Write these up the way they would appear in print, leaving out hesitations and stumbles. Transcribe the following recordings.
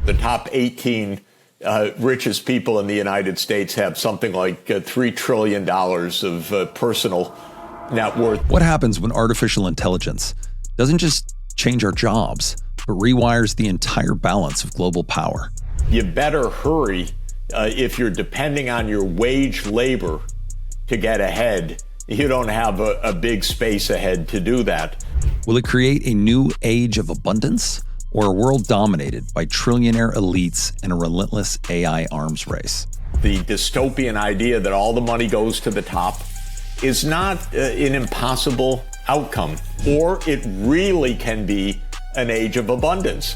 The top 18 richest people in the United States have something like $3 trillion of personal net worth. What happens when artificial intelligence doesn't just change our jobs, but rewires the entire balance of global power? You better hurry if you're depending on your wage labor to get ahead. You don't have a big space ahead to do that. Will it create a new age of abundance, or a world dominated by trillionaire elites and a relentless AI arms race? The dystopian idea that all the money goes to the top is not an impossible outcome, or it really can be an age of abundance.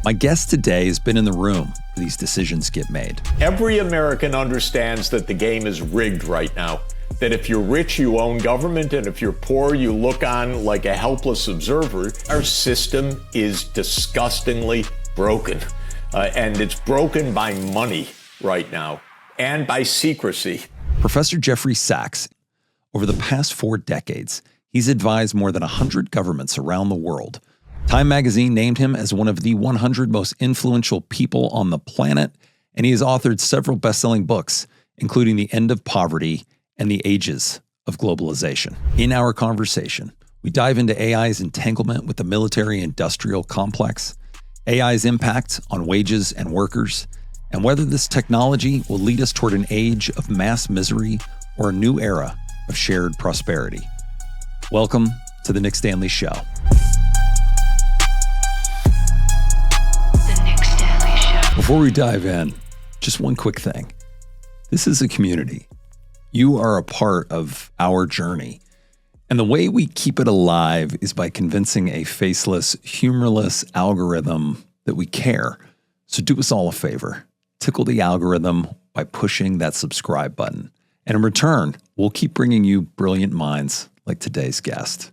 My guest today has been in the room where these decisions get made. Every American understands that the game is rigged right now. That if you're rich, you own government, and if you're poor, you look on like a helpless observer. Our system is disgustingly broken, and it's broken by money right now and by secrecy. Professor Jeffrey Sachs, over the past 4 decades, he's advised more than 100 governments around the world. Time magazine named him as one of the 100 most influential people on the planet, and he has authored several best-selling books, including The End of Poverty and The Ages of Globalization. In our conversation, we dive into AI's entanglement with the military-industrial complex, AI's impact on wages and workers, and whether this technology will lead us toward an age of mass misery or a new era of shared prosperity. Welcome to the Nick Standlea Show. The Nick Standlea Show. Before we dive in, just one quick thing. This is a community. You are a part of our journey. And the way we keep it alive is by convincing a faceless, humorless algorithm that we care. So do us all a favor. Tickle the algorithm by pushing that subscribe button. And in return, we'll keep bringing you brilliant minds like today's guest.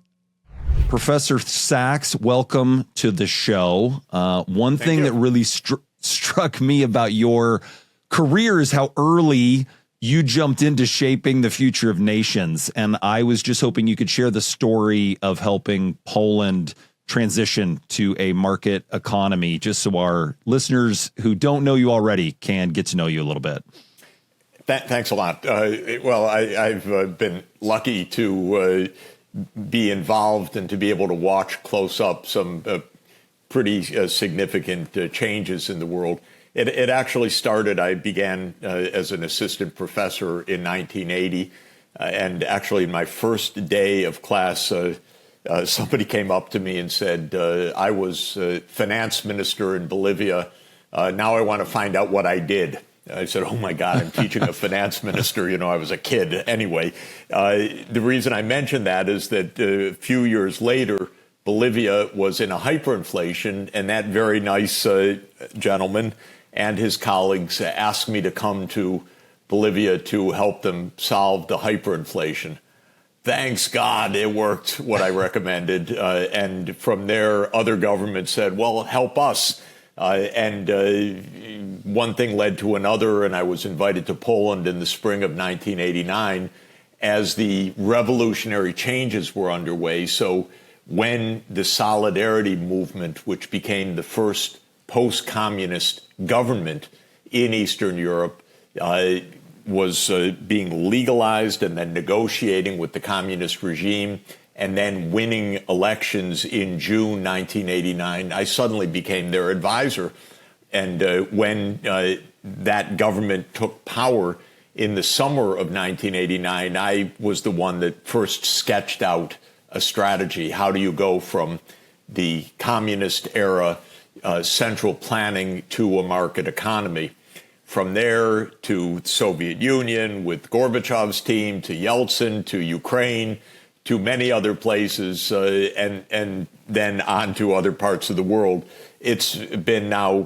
Professor Sachs, welcome to the show. One thing that really struck me about your career is how early you jumped into shaping the future of nations. And I was just hoping you could share the story of helping Poland transition to a market economy, just so our listeners who don't know you already can get to know you a little bit. Thanks a lot. Well, I've been lucky to be involved and to be able to watch close up some pretty significant changes in the world. It actually started, I began as an assistant professor in 1980. And actually, in my first day of class, somebody came up to me and said, I was finance minister in Bolivia. Now I want to find out what I did. I said, oh, my God, I'm teaching a finance minister. You know, I was a kid. Anyway, the reason I mention that is that a few years later, Bolivia was in a hyperinflation, and that very nice gentleman and his colleagues asked me to come to Bolivia to help them solve the hyperinflation. Thanks God it worked what I recommended. And from there, other governments said, well, help us. And one thing led to another, and I was invited to Poland in the spring of 1989 as the revolutionary changes were underway. So when the Solidarity movement, which became the first post-communist government in Eastern Europe, was being legalized and then negotiating with the communist regime and then winning elections in June 1989, I suddenly became their advisor. And when that government took power in the summer of 1989, I was the one that first sketched out a strategy. How do you go from the communist era central planning to a market economy? From there to Soviet Union with Gorbachev's team, to Yeltsin, to Ukraine, to many other places, and then on to other parts of the world. It's been now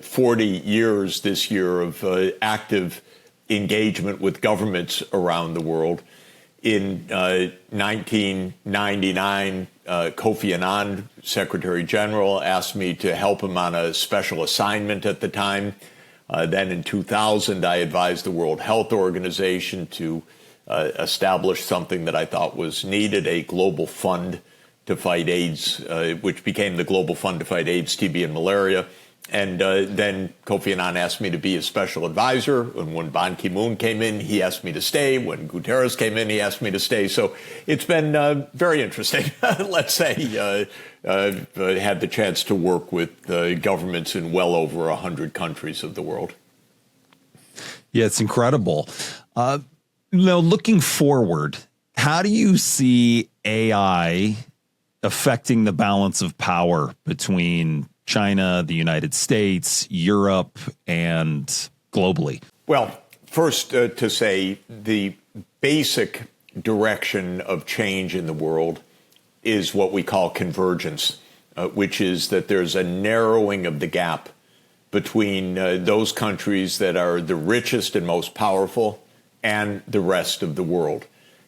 40 years this year of active engagement with governments around the world. In 1999, Kofi Annan, Secretary General, asked me to help him on a special assignment at the time. Then in 2000, I advised the World Health Organization to establish something that I thought was needed, a global fund to fight AIDS, which became the Global Fund to Fight AIDS, TB, and Malaria. And then Kofi Annan asked me to be a special advisor. And when Ban Ki-moon came in, he asked me to stay. When Guterres came in, he asked me to stay. So it's been very interesting, let's say. I've had the chance to work with governments in well over 100 countries of the world. Yeah, it's incredible. Now, looking forward, how do you see AI affecting the balance of power between China, the United States, Europe, and globally? Well, first to say the basic direction of change in the world is what we call convergence, which is that there's a narrowing of the gap between those countries that are the richest and most powerful and the rest of the world.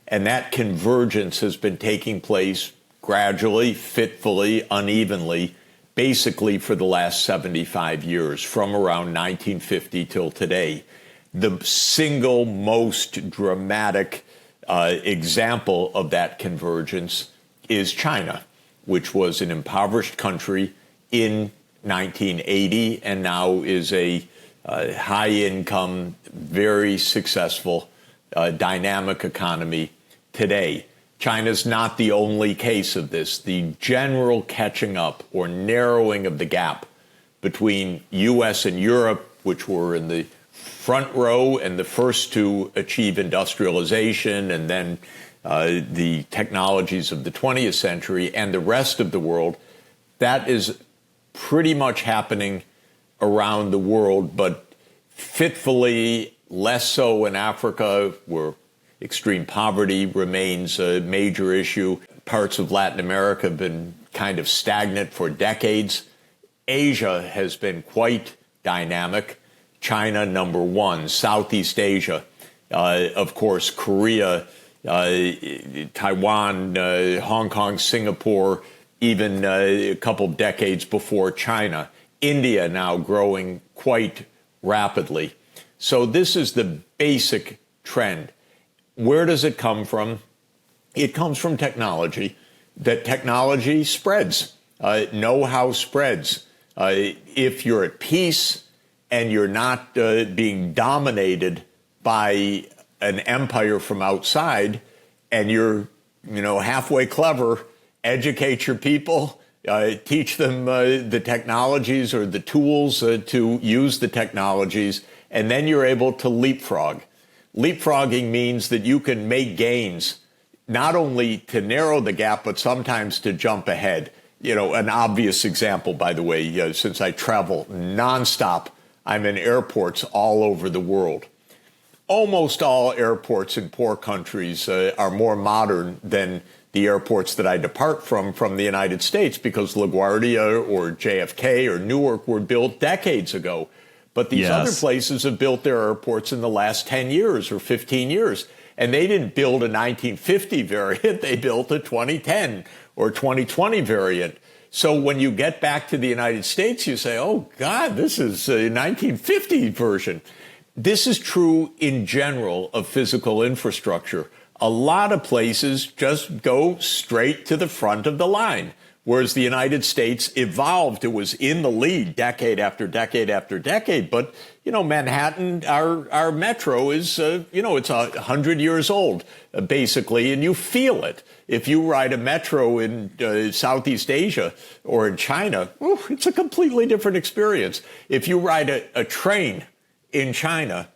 And that convergence has been taking place gradually, fitfully, unevenly, basically for the last 75 years, from around 1950 till today. The single most dramatic example of that convergence is China, which was an impoverished country in 1980 and now is a high-income, very successful, dynamic economy today. China's not the only case of this. The general catching up or narrowing of the gap between U.S. and Europe, which were in the front row and the first to achieve industrialization and then the technologies of the 20th century, and the rest of the world, that is pretty much happening around the world, but fitfully less so in Africa, where extreme poverty remains a major issue. Parts of Latin America have been kind of stagnant for decades. Asia has been quite dynamic. China, number one. Southeast Asia, of course, Korea, Taiwan, Hong Kong, Singapore, even a couple decades before China. India now growing quite rapidly. So this is the basic trend. Where does it come from? It comes from technology. That technology spreads. Know-how spreads. If you're at peace and you're not being dominated by an empire from outside, and you're, halfway clever, educate your people, teach them the technologies or the tools to use the technologies, and then you're able to leapfrog. Leapfrogging means that you can make gains, not only to narrow the gap, but sometimes to jump ahead. An obvious example, by the way, since I travel nonstop, I'm in airports all over the world. Almost all airports in poor countries are more modern than the airports that I depart from the United States, because LaGuardia or JFK or Newark were built decades ago. But these other places have built their airports in the last 10 years or 15 years. And they didn't build a 1950 variant. They built a 2010 or 2020 variant. So when you get back to the United States, you say, oh, God, this is a 1950 version. This is true in general of physical infrastructure. A lot of places just go straight to the front of the line, whereas the United States evolved. It was in the lead decade after decade after decade. But, Manhattan, our metro is, it's 100 years old, basically, and you feel it. If you ride a metro in Southeast Asia or in China, it's a completely different experience. If you ride a train in China,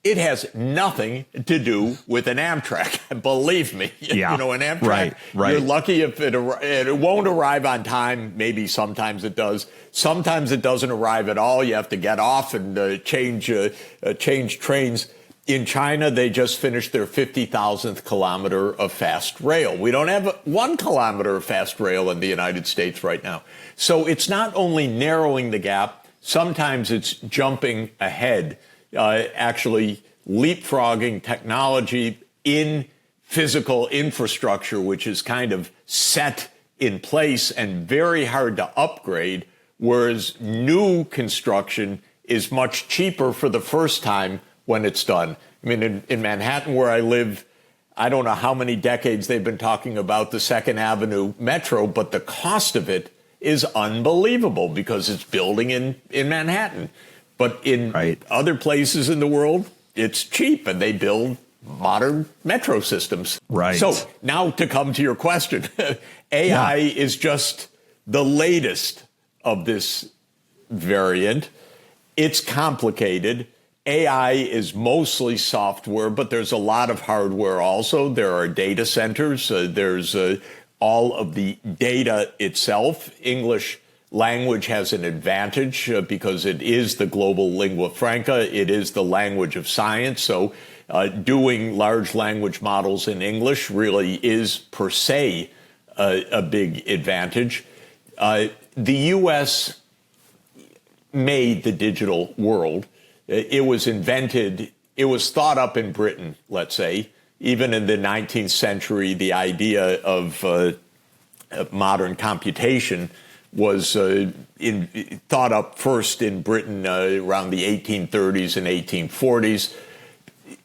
it has nothing to do with an Amtrak. Believe me, an Amtrak, right. You're lucky if it won't arrive on time. Maybe sometimes it does. Sometimes it doesn't arrive at all. You have to get off and change trains. In China, they just finished their 50,000th kilometer of fast rail. We don't have 1 kilometer of fast rail in the United States right now. So it's not only narrowing the gap, sometimes it's jumping ahead. Actually leapfrogging technology in physical infrastructure, which is kind of set in place and very hard to upgrade, whereas new construction is much cheaper for the first time when it's done. I mean, in Manhattan, where I live, I don't know how many decades they've been talking about the Second Avenue Metro, but the cost of it is unbelievable because it's building in Manhattan. But in other places in the world, it's cheap and they build modern metro systems. Right. So now to come to your question, AI is just the latest of this variant. It's complicated. AI is mostly software, but there's a lot of hardware also. There are data centers. There's all of the data itself. English language has an advantage because it is the global lingua franca. It is the language of science. So doing large language models in English really is per se a big advantage. The U.S. made the digital world. It was invented, it was thought up in Britain, let's say. Even in the 19th century, the idea of modern computation was thought up first in Britain around the 1830s and 1840s.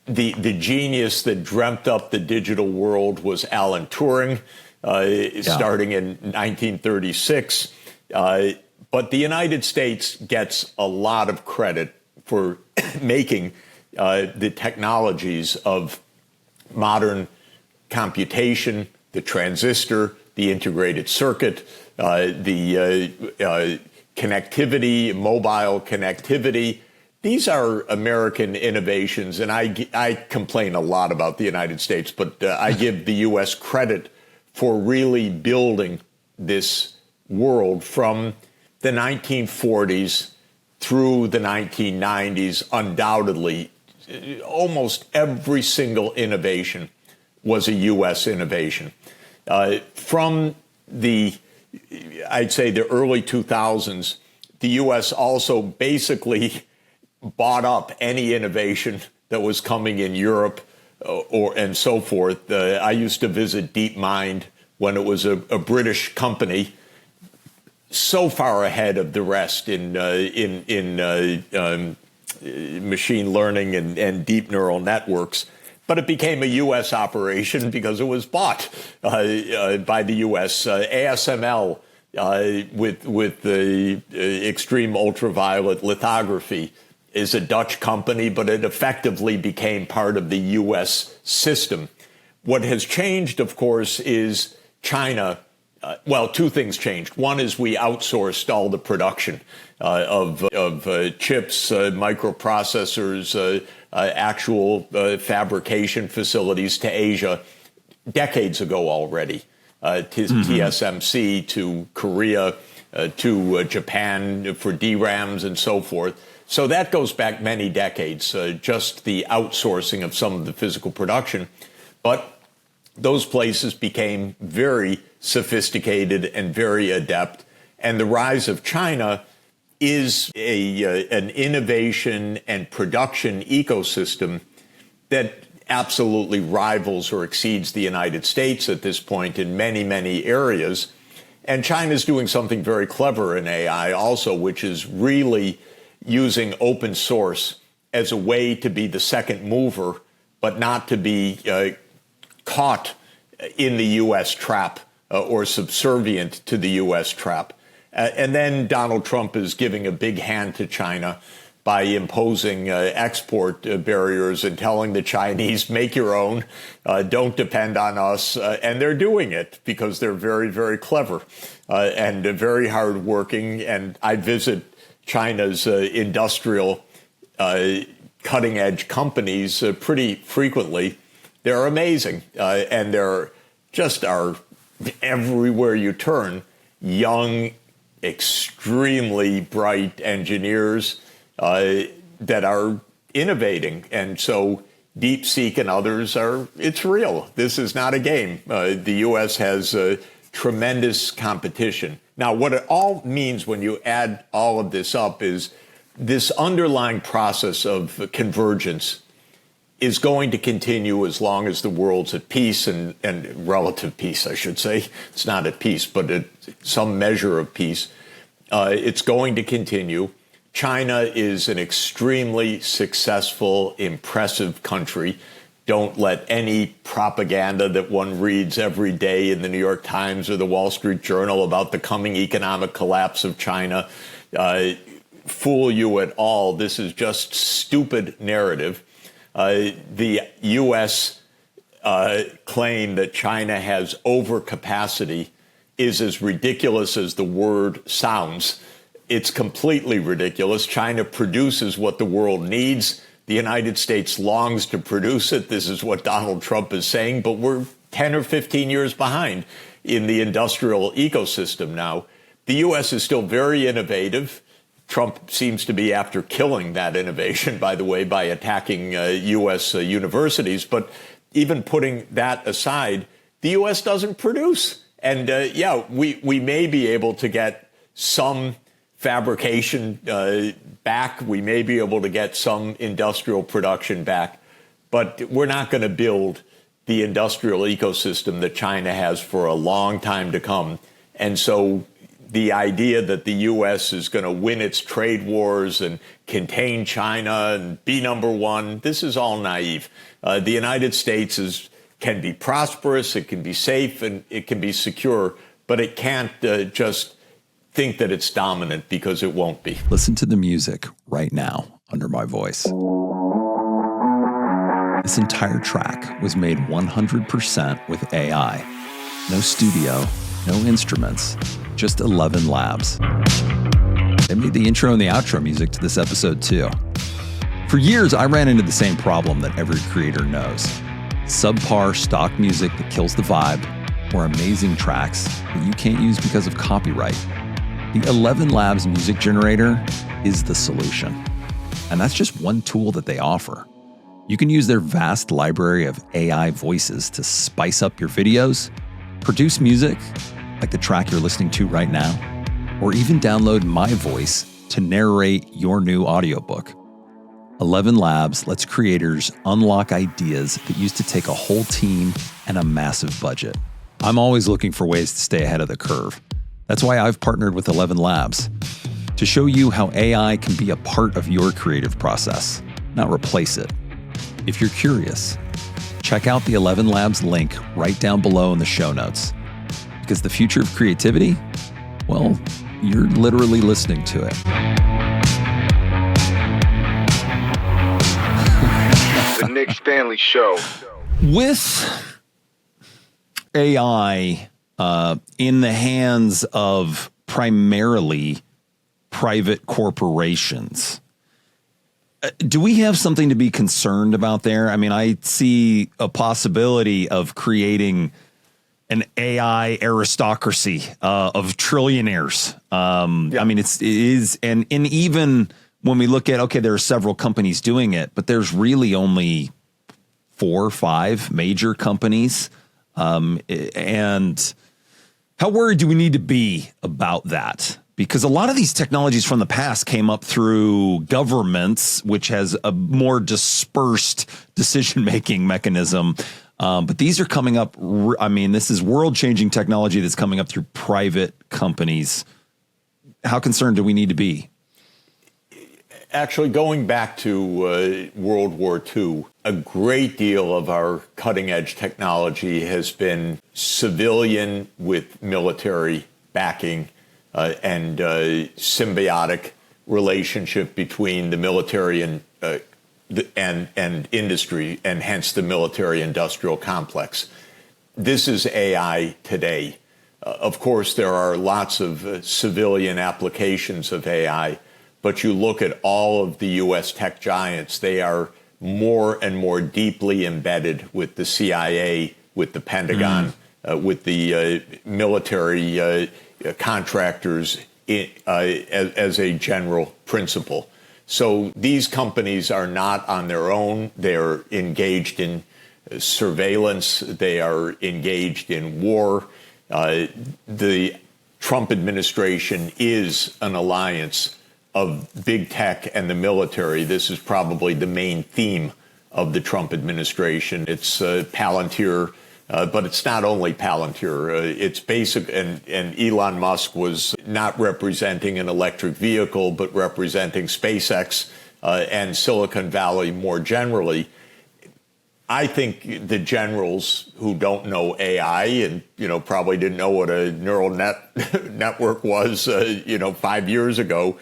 The genius that dreamt up the digital world was Alan Turing, starting in 1936. But the United States gets a lot of credit for making the technologies of modern computation, the transistor, the integrated circuit, the connectivity, mobile connectivity. These are American innovations, and I complain a lot about the United States, but I give the U.S. credit for really building this world from the 1940s through the 1990s. Undoubtedly, almost every single innovation was a U.S. innovation. From I'd say the early 2000s, the U.S. also basically bought up any innovation that was coming in Europe and so forth. I used to visit DeepMind when it was a British company, so far ahead of the rest in machine learning and deep neural networks. But it became a U.S. operation because it was bought by the U.S. ASML with the extreme ultraviolet lithography is a Dutch company, but it effectively became part of the U.S. system. What has changed, of course, is China. Two things changed. One is we outsourced all the production of chips, microprocessors, actual fabrication facilities to Asia decades ago already, to TSMC, to Korea, to Japan for DRAMs and so forth. So that goes back many decades, just the outsourcing of some of the physical production. But those places became very sophisticated and very adept. And the rise of China is an innovation and production ecosystem that absolutely rivals or exceeds the United States at this point in many, many areas. And China is doing something very clever in AI also, which is really using open source as a way to be the second mover, but not to be caught in the U.S. trap or subservient to the U.S. trap. And then Donald Trump is giving a big hand to China by imposing export barriers and telling the Chinese, make your own, don't depend on us. And they're doing it because they're very, very clever and very hardworking. And I visit China's industrial cutting-edge companies pretty frequently. They're amazing, and they're just are everywhere you turn, young, extremely bright engineers that are innovating. And so DeepSeek and others it's real. This is not a game. The U.S. has tremendous competition. Now, what it all means when you add all of this up is this underlying process of convergence is going to continue as long as the world's at peace and relative peace, I should say. It's not at peace, but at some measure of peace. It's going to continue. China is an extremely successful, impressive country. Don't let any propaganda that one reads every day in the New York Times or the Wall Street Journal about the coming economic collapse of China fool you at all. This is just stupid narrative. The U.S. Claim that China has overcapacity is as ridiculous as the word sounds. It's completely ridiculous. China produces what the world needs. The United States longs to produce it. This is what Donald Trump is saying, but we're 10 or 15 years behind in the industrial ecosystem now. The U.S. is still very innovative. Trump seems to be after killing that innovation, by the way, by attacking U.S. universities. But even putting that aside, the U.S. doesn't produce. And we may be able to get some fabrication back. We may be able to get some industrial production back. But we're not going to build the industrial ecosystem that China has for a long time to come. And so the idea that the U.S. is going to win its trade wars and contain China and be number one, this is all naive. The United States can be prosperous, it can be safe, and it can be secure, but it can't just think that it's dominant, because it won't be. Listen to the music right now under my voice. This entire track was made 100% with AI. No studio, no instruments, just 11 Labs. They made the intro and the outro music to this episode too. For years, I ran into the same problem that every creator knows. Subpar stock music that kills the vibe, or amazing tracks that you can't use because of copyright. The 11 Labs music generator is the solution. And that's just one tool that they offer. You can use their vast library of AI voices to spice up your videos, produce music, like the track you're listening to right now, or even download my voice to narrate your new audiobook. 11 Labs lets creators unlock ideas that used to take a whole team and a massive budget. I'm always looking for ways to stay ahead of the curve. That's why I've partnered with 11 Labs, to show you how AI can be a part of your creative process, not replace it. If you're curious, check out the 11 Labs link right down below in the show notes. Because the future of creativity, well, you're literally listening to it. The Nick Standlea Show. With AI in the hands of primarily private corporations, do we have something to be concerned about there? I mean, I see a possibility of creating an AI aristocracy of trillionaires. I mean, it is, and even when we look at, okay, there are several companies doing it, but there's really only 4 or 5 major companies. And how worried do we need to be about that? Because a lot of these technologies from the past came up through governments, which has a more dispersed decision-making mechanism. But these are coming up. I mean, this is world-changing technology that's coming up through private companies. How concerned do we need to be? Actually, going back to World War II, a great deal of our cutting-edge technology has been civilian with military backing and symbiotic relationship between the military and industry, and hence the military-industrial complex. This is AI today. Of course, there are lots of civilian applications of AI, but you look at all of the U.S. tech giants, they are more and more deeply embedded with the CIA, with the Pentagon, with the military contractors as a general principle. So these companies are not on their own. They're engaged in surveillance. They are engaged in war. The Trump administration is an alliance of big tech and the military. This is probably the main theme of the Trump administration. It's Palantir, but it's not only Palantir. It's basic, and Elon Musk was not representing an electric vehicle, but representing SpaceX and Silicon Valley more generally. I think the generals who don't know AI and, probably didn't know what a neural network was, 5 years ago,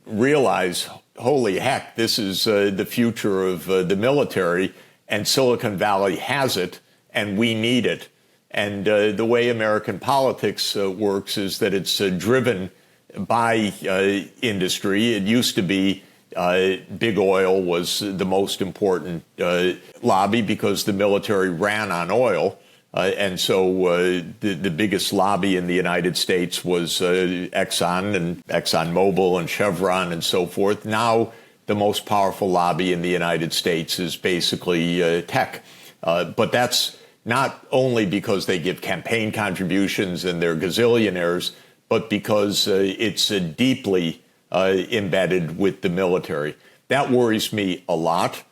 realize, holy heck, this is the future of the military, and Silicon Valley has it, and we need it. And the way American politics works is that it's driven by industry. It used to be big oil was the most important lobby because the military ran on oil. And so the biggest lobby in the United States was Exxon and ExxonMobil and Chevron and so forth. Now the most powerful lobby in the United States is basically tech. But that's not only because they give campaign contributions and they're gazillionaires, but because it's deeply embedded with the military. That worries me a lot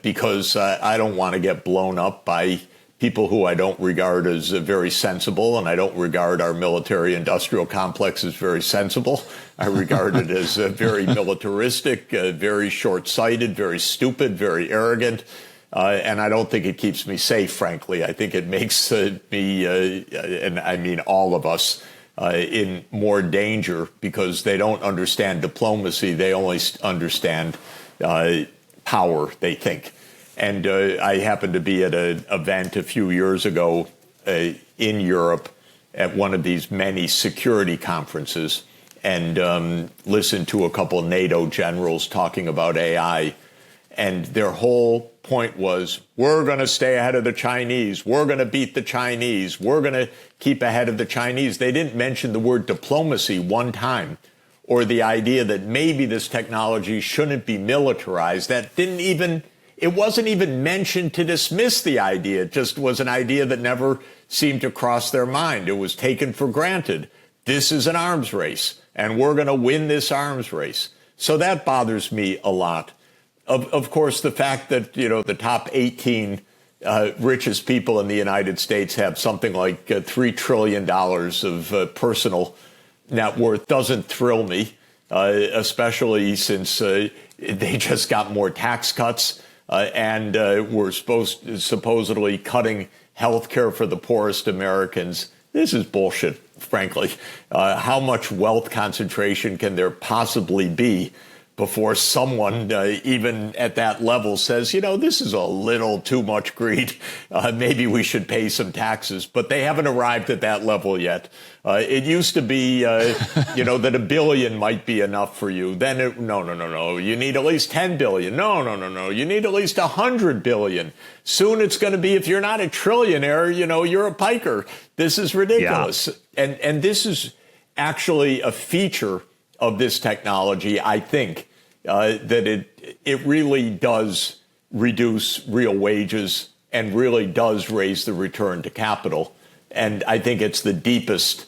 because I don't want to get blown up by people who I don't regard as very sensible, and I don't regard our military-industrial complex as very sensible. I regard it as very militaristic, very short-sighted, very stupid, very arrogant. And I don't think it keeps me safe, frankly. I think it makes me, and I mean all of us, in more danger because they don't understand diplomacy. They only understand power, they think. And I happened to be at an event a few years ago in Europe at one of these many security conferences and listened to a couple of NATO generals talking about AI. And their whole point was, we're going to stay ahead of the Chinese. We're going to beat the Chinese. We're going to keep ahead of the Chinese. They didn't mention the word diplomacy one time, or the idea that maybe this technology shouldn't be militarized. It wasn't even mentioned to dismiss the idea. It just was an idea that never seemed to cross their mind. It was taken for granted. This is an arms race, and we're going to win this arms race. So that bothers me a lot. Of course, the fact that, the top 18 richest people in the United States have something like $3 trillion of personal net worth doesn't thrill me, especially since they just got more tax cuts and were supposedly cutting health care for the poorest Americans. This is bullshit, frankly. How much wealth concentration can there possibly be before someone, even at that level, says, this is a little too much greed. Maybe we should pay some taxes. But they haven't arrived at that level yet. It used to be, that $1 billion might be enough for you. Then, no. You need at least 10 billion. No. You need at least 100 billion. Soon it's going to be, if you're not a trillionaire, you're a piker. This is ridiculous. Yeah. And this is actually a feature of this technology, I think, that it really does reduce real wages and really does raise the return to capital. And I think it's the deepest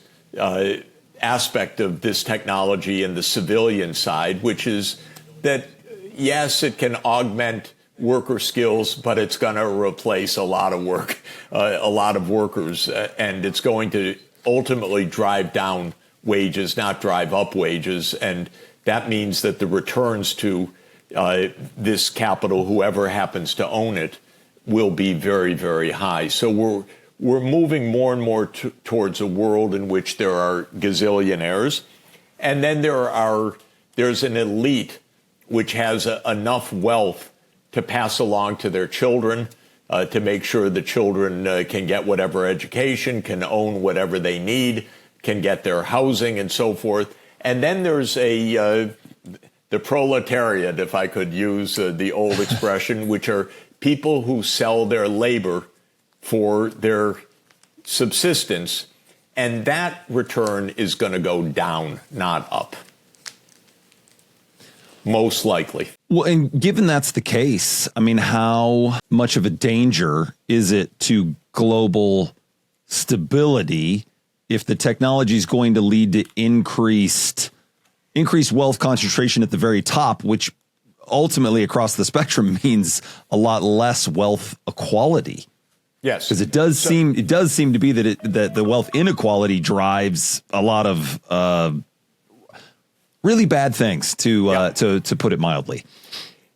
aspect of this technology in the civilian side, which is that, yes, it can augment worker skills, but it's going to replace a lot of work, a lot of workers, and it's going to ultimately drive down wages, not drive up wages. And that means that the returns to this capital, whoever happens to own it, will be very, very high. So we're moving more and more towards a world in which there are gazillionaires. And then there's an elite which has enough wealth to pass along to their children, to make sure the children can get whatever education, can own whatever they need, can get their housing and so forth. And then there's the proletariat, if I could use the old expression, which are people who sell their labor for their subsistence. And that return is going to go down, not up. Most likely. Well, and given that's the case, I mean, how much of a danger is it to global stability if the technology is going to lead to increased wealth concentration at the very top, which ultimately across the spectrum means a lot less wealth equality? Yes, because it does seem to be that the wealth inequality drives a lot of really bad things, to put it mildly.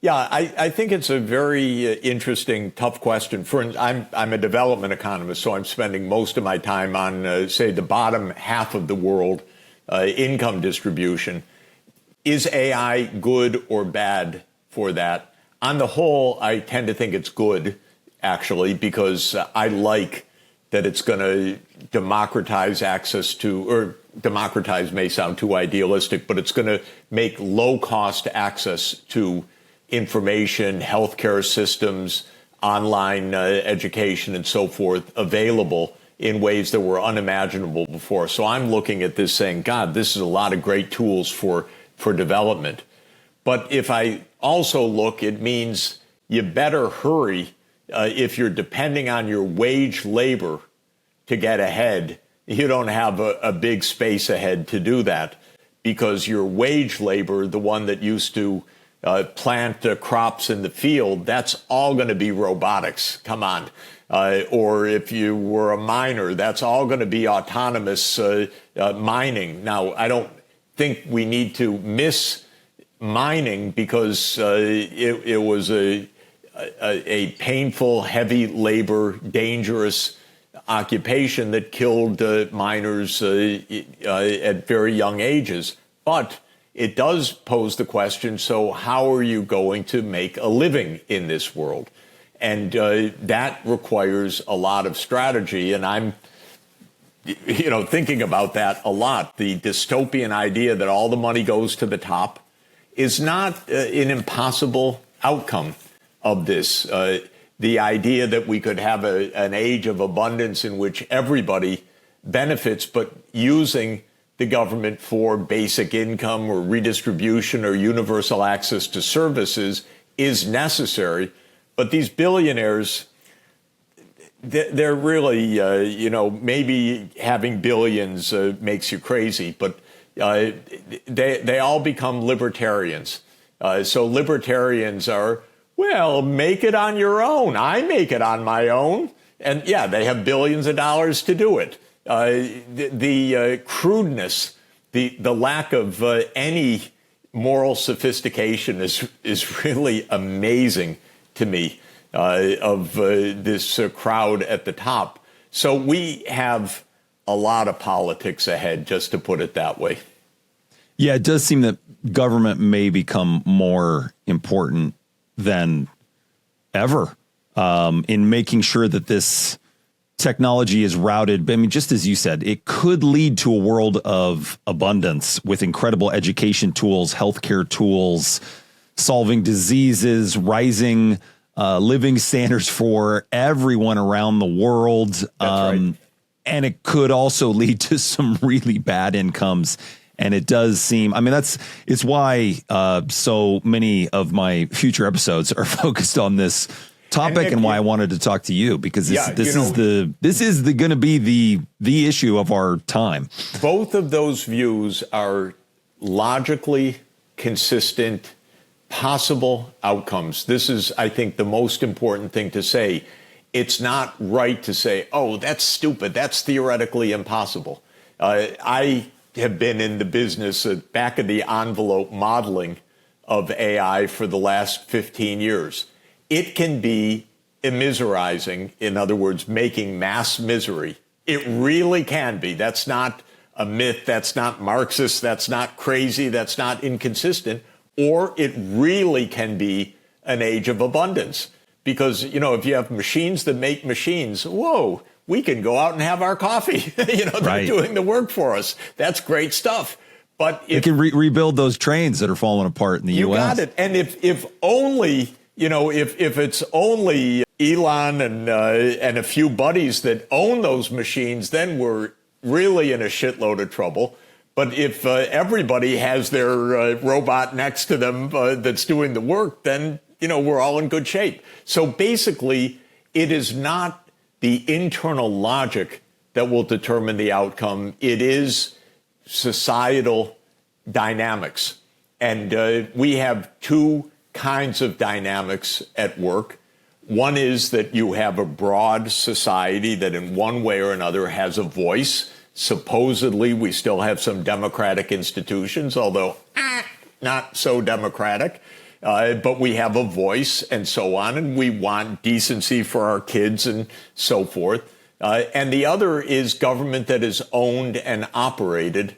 Yeah, I think it's a very interesting, tough question. I'm a development economist, so I'm spending most of my time on, say, the bottom half of the world income distribution. Is AI good or bad for that? On the whole, I tend to think it's good, actually, because I like that it's going to democratize access to, or democratize may sound too idealistic, but it's going to make low-cost access to information, healthcare systems, online education, and so forth available in ways that were unimaginable before. So I'm looking at this saying, God, this is a lot of great tools for development. But if I also look, it means you better hurry if you're depending on your wage labor to get ahead. You don't have a big space ahead to do that, because your wage labor, the one that used to plant crops in the field, that's all going to be robotics. Come on. Or if you were a miner, that's all going to be autonomous mining. Now, I don't think we need to miss mining, because it was a painful, heavy labor, dangerous occupation that killed miners at very young ages. But it does pose the question, so how are you going to make a living in this world? And that requires a lot of strategy. And I'm thinking about that a lot. The dystopian idea that all the money goes to the top is not an impossible outcome of this. The idea that we could have an age of abundance in which everybody benefits, but using the government for basic income or redistribution or universal access to services is necessary. But these billionaires, they're really, maybe having billions makes you crazy, but they all become libertarians. So libertarians are, well, make it on your own. I make it on my own. And yeah, they have billions of dollars to do it. The crudeness, the lack of any moral sophistication is really amazing to me of this crowd at the top. So we have a lot of politics ahead, just to put it that way. Yeah, it does seem that government may become more important than ever in making sure that this technology is routed. I mean, just as you said, it could lead to a world of abundance with incredible education tools, healthcare tools, solving diseases, rising living standards for everyone around the world. That's right. And it could also lead to some really bad incomes. And it does seem, I mean, it's why so many of my future episodes are focused on this topic, and why I wanted to talk to you, because this is going to be the issue of our time. Both of those views are logically consistent, possible outcomes. This is, I think, the most important thing to say. It's not right to say, oh, that's stupid, that's theoretically impossible. I have been in the business, back of the envelope modeling of AI for the last 15 years. It can be immiserizing, in other words, making mass misery. It really can be. That's not a myth. That's not Marxist. That's not crazy. That's not inconsistent. Or it really can be an age of abundance. Because, if you have machines that make machines, whoa, we can go out and have our coffee. They're right. doing the work for us. That's great stuff. But it can rebuild those trains that are falling apart in the U.S. You got it. And if only, if it's only Elon and a few buddies that own those machines, then we're really in a shitload of trouble. But if everybody has their robot next to them that's doing the work, then, we're all in good shape. So basically, it is not the internal logic that will determine the outcome. It is societal dynamics. And we have two kinds of dynamics at work. One is that you have a broad society that in one way or another has a voice. Supposedly, we still have some democratic institutions, although not so democratic. but we have a voice and so on, and we want decency for our kids and so forth. And the other is government that is owned and operated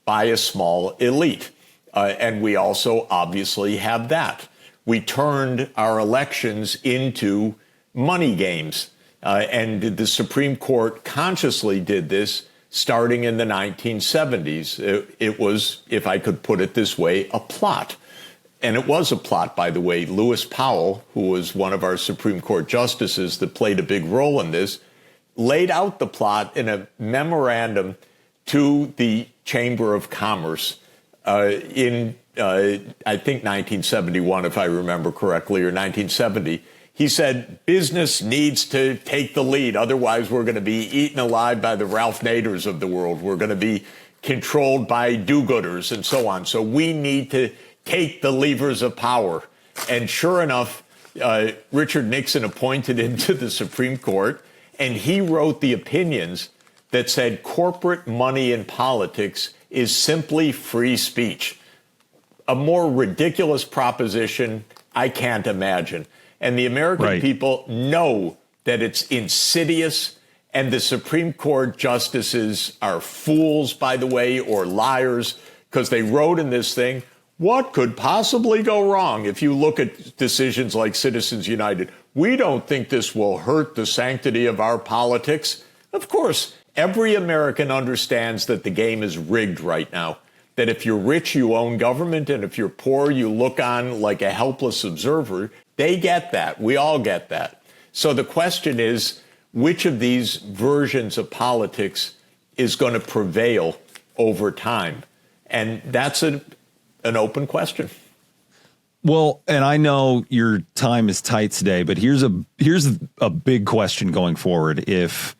by a small elite. And we also obviously have that. We turned our elections into money games. And the Supreme Court consciously did this starting in the 1970s. It was, if I could put it this way, a plot. And it was a plot, by the way. Lewis Powell, who was one of our Supreme Court justices that played a big role in this, laid out the plot in a memorandum to the Chamber of Commerce in, I think, 1971, if I remember correctly, or 1970. He said, business needs to take the lead. Otherwise, we're going to be eaten alive by the Ralph Naders of the world. We're going to be controlled by do-gooders and so on. So we need to take the levers of power. And sure enough, Richard Nixon appointed him to the Supreme Court, and he wrote the opinions that said corporate money in politics is simply free speech. A more ridiculous proposition I can't imagine. And the American people know that it's insidious, and the Supreme Court justices are fools, by the way, or liars, because they wrote in this thing, what could possibly go wrong? If you look at decisions like Citizens United, we don't think this will hurt the sanctity of our politics. Of course, every American understands that the game is rigged right now, that if you're rich, you own government, and if you're poor, you look on like a helpless observer. They get that. We all get that. So the question is, which of these versions of politics is going to prevail over time? And that's an open question. Well, and I know your time is tight today, but here's a big question going forward. If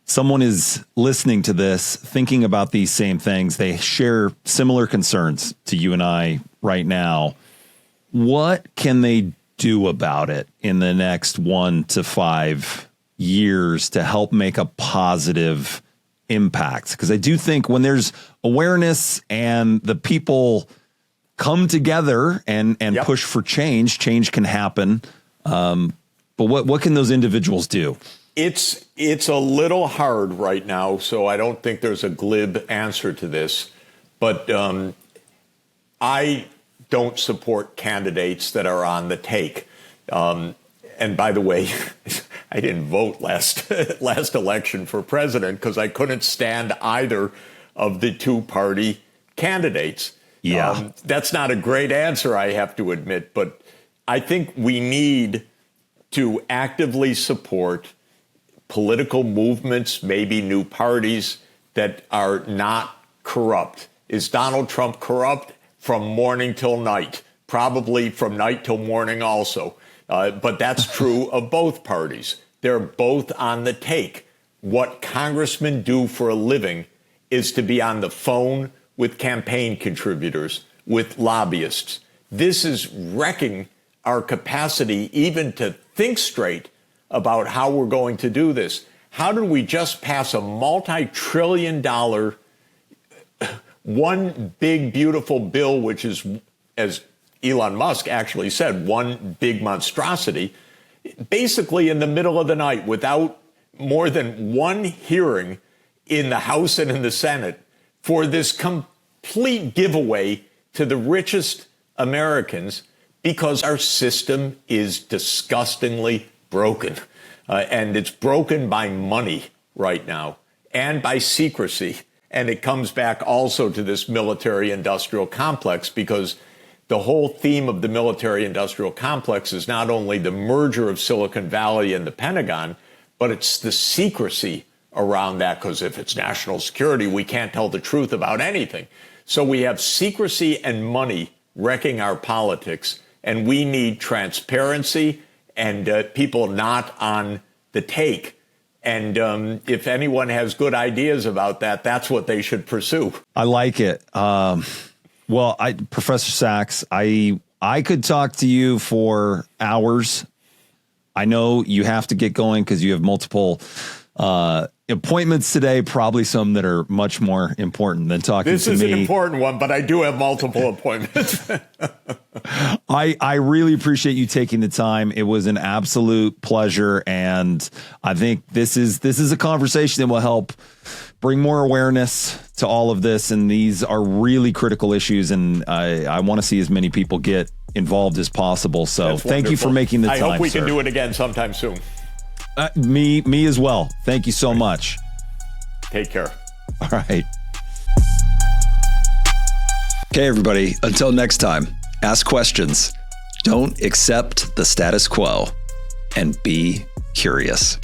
someone is listening to this, thinking about these same things, they share similar concerns to you and I right now, what can they do about it in the next 1 to 5 years to help make a positive impact? Because I do think when there's awareness and the people come together and push for change can happen. But what can those individuals do? It's a little hard right now, so I don't think there's a glib answer to this. But I don't support candidates that are on the take. And by the way, I didn't vote last election for president because I couldn't stand either of the two-party candidates. Yeah. That's not a great answer, I have to admit, but I think we need to actively support political movements, maybe new parties that are not corrupt. Is Donald Trump corrupt? From morning till night, probably from night till morning also. But that's true of both parties. They're both on the take. What congressmen do for a living is to be on the phone with campaign contributors, with lobbyists. This is wrecking our capacity even to think straight about how we're going to do this. How did we just pass a multi-trillion-dollar, one big, beautiful bill, which is, as Elon Musk actually said, one big monstrosity, basically in the middle of the night without more than one hearing in the House and in the Senate for this complete giveaway to the richest Americans because our system is disgustingly broken. And it's broken by money right now and by secrecy. And it comes back also to this military-industrial complex because the whole theme of the military-industrial complex is not only the merger of Silicon Valley and the Pentagon, but it's the secrecy around that, because if it's national security, we can't tell the truth about anything. So we have secrecy and money wrecking our politics, and we need transparency and people not on the take. And if anyone has good ideas about that, that's what they should pursue. I like it. Well, Professor Sachs, I could talk to you for hours. I know you have to get going because you have multiple appointments today, probably some that are much more important than talking This to me. is an important one, but I do have multiple appointments. I really appreciate you taking the time. It was an absolute pleasure, and I think this is a conversation that will help bring more awareness to all of this. And these are really critical issues, and I want to see as many people get involved as possible. So That's thank you for wonderful. making the time. I hope we sir. can do it again sometime soon. Me as well. Thank you so much. Take care. All right. Okay, everybody. Until next time, ask questions. Don't accept the status quo, and be curious.